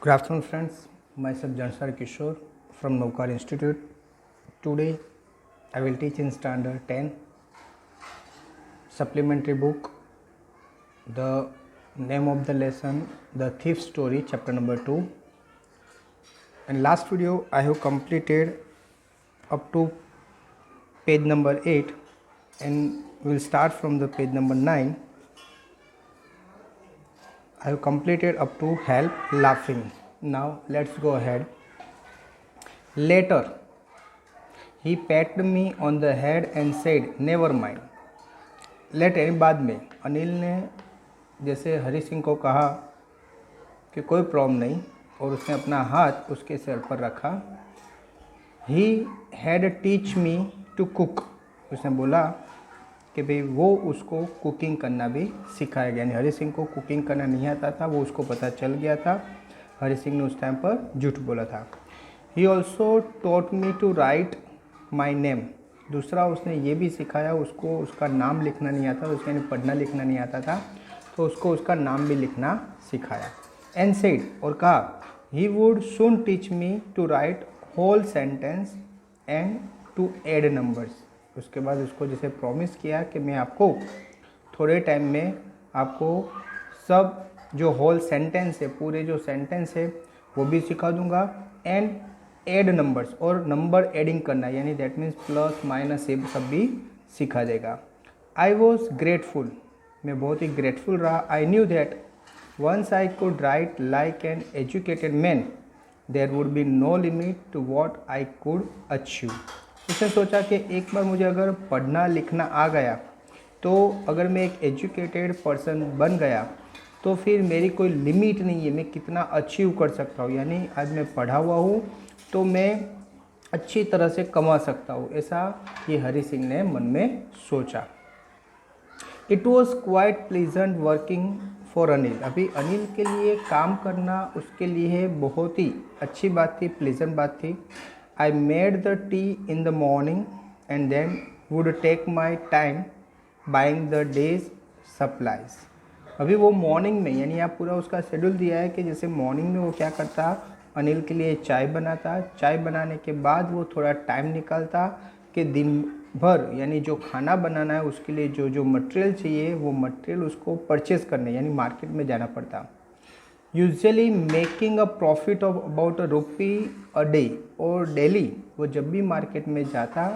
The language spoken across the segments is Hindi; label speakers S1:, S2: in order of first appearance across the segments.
S1: Good afternoon, friends. Myself Jansar Kishore from Navkar Institute. Today, I will teach in Standard 10 supplementary book. The name of the lesson, The Thief Story, chapter number 2. In last video, I have completed up to page number 8, and we will start from the page number 9. I have completed up to help laughing. Now let's go ahead. Later, he patted me on the head and said, "Never mind." Later, बाद में अनिल ने जैसे हरि सिंह को कहा कि कोई प्रॉब्लम नहीं, और उसने अपना हाथ उसके सिर पर रखा. He had teach me to cook. उसने बोला कि भाई वो उसको कुकिंग करना भी सिखाया गया. यानी हरि सिंह को कुकिंग करना नहीं आता था, वो उसको पता चल गया था. हरि सिंह ने उस टाइम पर झूठ बोला था. He also taught me to write my name. दूसरा उसने ये भी सिखाया, उसको उसका नाम लिखना नहीं आता, उसके यानी पढ़ना लिखना नहीं आता था, तो उसको उसका नाम भी लिखना सिखाया. And said, और कहा, he would soon teach me to write whole sentence and to add numbers. उसके बाद उसको जैसे प्रॉमिस किया कि मैं आपको थोड़े टाइम में आपको सब जो होल सेंटेंस है, पूरे जो सेंटेंस है वो भी सिखा दूंगा, एंड एड नंबर्स, और नंबर एडिंग करना, यानी दैट मीन्स प्लस माइनस, ये सब भी सिखा देगा. I was grateful. मैं बहुत ही ग्रेटफुल रहा. I knew that once I could write like an educated man there would be no limit to what I could achieve. उसने सोचा कि एक बार मुझे अगर पढ़ना लिखना आ गया, तो अगर मैं एक एजुकेटेड पर्सन बन गया तो फिर मेरी कोई लिमिट नहीं है, मैं कितना अचीव कर सकता हूँ. यानी आज मैं पढ़ा हुआ हूँ तो मैं अच्छी तरह से कमा सकता हूँ, ऐसा ये हरि सिंह ने मन में सोचा. It was quite pleasant working for Anil. अभी अनिल के लिए काम करना उसके लिए बहुत ही अच्छी बात थी, प्लीजेंट बात थी. I made the tea in the morning and then would take my time buying the day's supplies. अभी वो मॉर्निंग में, यानी आप पूरा उसका शेड्यूल दिया है कि जैसे मॉर्निंग में वो क्या करता, अनिल के लिए चाय बनाता. चाय बनाने के बाद वो थोड़ा टाइम निकालता कि दिन भर यानी जो खाना बनाना है उसके लिए जो जो मटेरियल चाहिए वो मटेरियल उसको परचेज़ करने, यानी मार्केट में जाना पड़ता. Usually making a profit of about ₹1 a day. और डेली वो जब भी मार्केट में जाता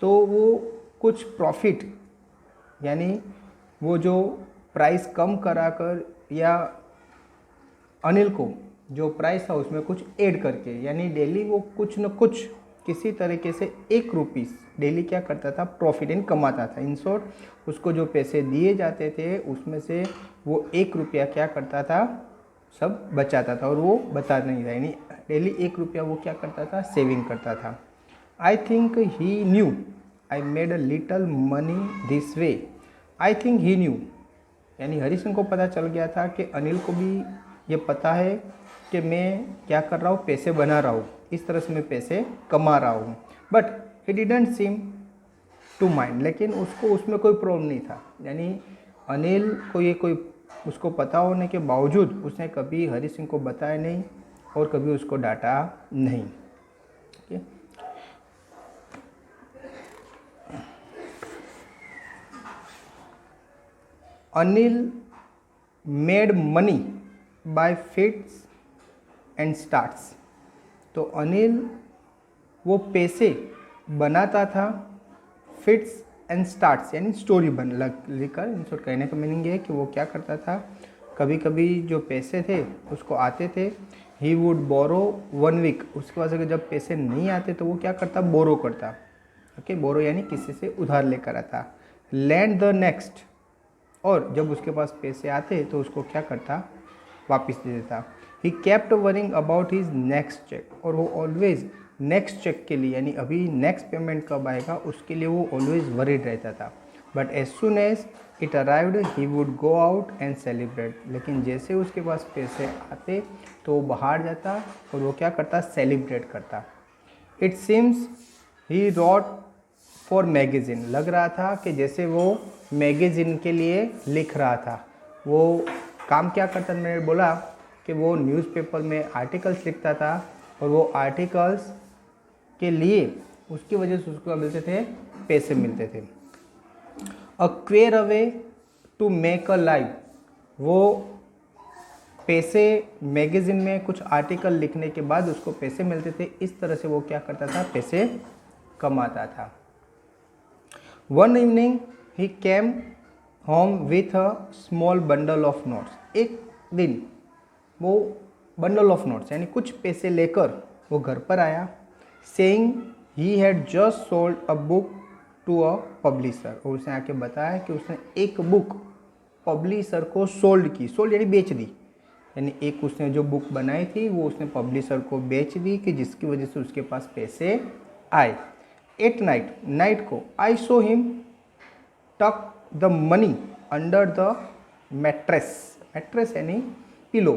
S1: तो वो कुछ प्रॉफिट, यानी वो जो प्राइस कम कराकर या अनिल को जो प्राइस था उसमें कुछ ऐड करके, यानी डेली वो कुछ न कुछ किसी तरीके से ₹1 डेली क्या करता था, प्रॉफिट इन कमाता था. इन शॉर्ट उसको जो पैसे दिए जाते थे उसमें से वो ₹1 क्या करता था, सब बचाता था, और वो बता नहीं था, यानी डेली ₹1 वो क्या करता था, सेविंग करता था. I think he new I made a little money this way. I think he new, यानी हरि सिंह को पता चल गया था कि अनिल को भी ये पता है कि मैं क्या कर रहा हूँ, पैसे बना रहा हूँ, इस तरह से मैं पैसे कमा रहा हूँ. But he didn't seem to mind. लेकिन उसको उसमें कोई प्रॉब्लम नहीं था. यानी अनिल को ये कोई उसको पता होने के बावजूद उसने कभी हरि सिंह को बताया नहीं और कभी उसको डांटा नहीं. okay? Anil made money by fits and starts. तो अनिल वो पैसे बनाता था फिट्स एंड स्टार्ट्स, यानी स्टोरी बन लिखकर. इन शॉर्ट कहने का मीनिंग ये है कि वो क्या करता था, कभी कभी जो पैसे थे उसको आते थे, ही वुड बोरो 1 वीक. उसके बाद अगर जब पैसे नहीं आते तो वो क्या करता, बोरो करता. ओके, बोरो यानी किसी से उधार लेकर आता. लैंड द नेक्स्ट, और जब उसके पास पैसे आते तो उसको क्या करता, वापस दे देता. He kept worrying about his next cheque. और वो ऑलवेज नेक्स्ट चेक के लिए, यानी अभी नेक्स्ट पेमेंट कब आएगा उसके लिए वो ऑलवेज वरीड रहता था. But as soon as it arrived he would go out and celebrate. लेकिन जैसे उसके पास पैसे आते तो वो बाहर जाता और वो क्या करता, सेलिब्रेट करता. It seems he wrote for magazine. लग रहा था कि जैसे वो मैगज़ीन के लिए लिख रहा था. वो काम क्या करता, मैंने बोला कि वो न्यूज़पेपर में आर्टिकल्स लिखता था और वो आर्टिकल्स के लिए उसकी वजह से उसको मिलते थे, पैसे मिलते थे। A queer away to make a life, वो पैसे मैगज़ीन में कुछ आर्टिकल लिखने के बाद उसको पैसे मिलते थे। इस तरह से वो क्या करता था, पैसे कमाता था। One evening he came home with a small bundle of notes, एक दिन वो बंडल ऑफ नोट्स यानी कुछ पैसे लेकर वो घर पर आया। Saying he had just sold a book to a publisher, और उसने आके बताया कि उसने एक बुक पब्लिशर को सोल्ड की, सोल्ड यानी बेच दी, यानी एक उसने जो बुक बनाई थी वो उसने पब्लिशर को बेच दी कि जिसकी वजह से उसके पास पैसे आए। एट नाइट, नाइट को, आई सो हिम टक the money under the mattress, mattress यानी पिलो,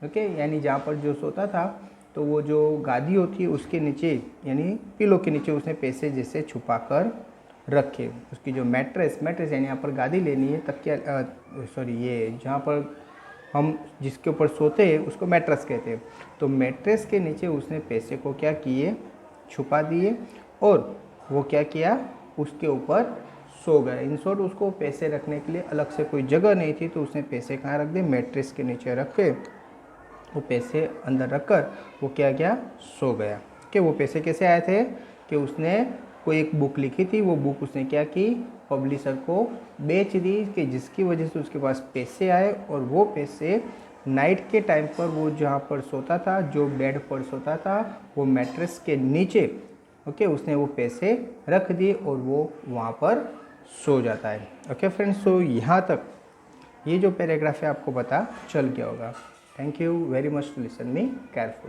S1: ओके, यानी जहाँ पर जो सोता था तो वो जो गादी होती है उसके नीचे यानी पिलो के नीचे उसने पैसे जैसे छुपा कर रखे। उसकी जो मैट्रेस, मैट्रेस यानी यहाँ पर गादी लेनी है, तकिया, सॉरी, ये जहाँ पर हम जिसके ऊपर सोते हैं उसको मैट्रेस कहते हैं। तो मैट्रेस के नीचे उसने पैसे को क्या किए, छुपा दिए, और वो क्या किया, उसके ऊपर सो गया। इन शॉर्ट उसको पैसे रखने के लिए अलग से कोई जगह नहीं थी, तो उसने पैसे कहाँ रख दिए, मैट्रेस के नीचे रख के वो पैसे अंदर रखकर वो क्या किया, सो गया। कि वो पैसे कैसे आए थे कि उसने कोई एक बुक लिखी थी, वो बुक उसने क्या की, पब्लिशर को बेच दी, कि जिसकी वजह से उसके पास पैसे आए, और वो पैसे नाइट के टाइम पर वो जहाँ पर सोता था, जो बेड पर सोता था, वो मैट्रेस के नीचे, ओके, उसने वो पैसे रख दिए और वो वहाँ पर सो जाता है। ओके फ्रेंड्स, सो यहाँ तक ये जो पैराग्राफ है आपको पता चल गया होगा। Thank you very much to listen me carefully.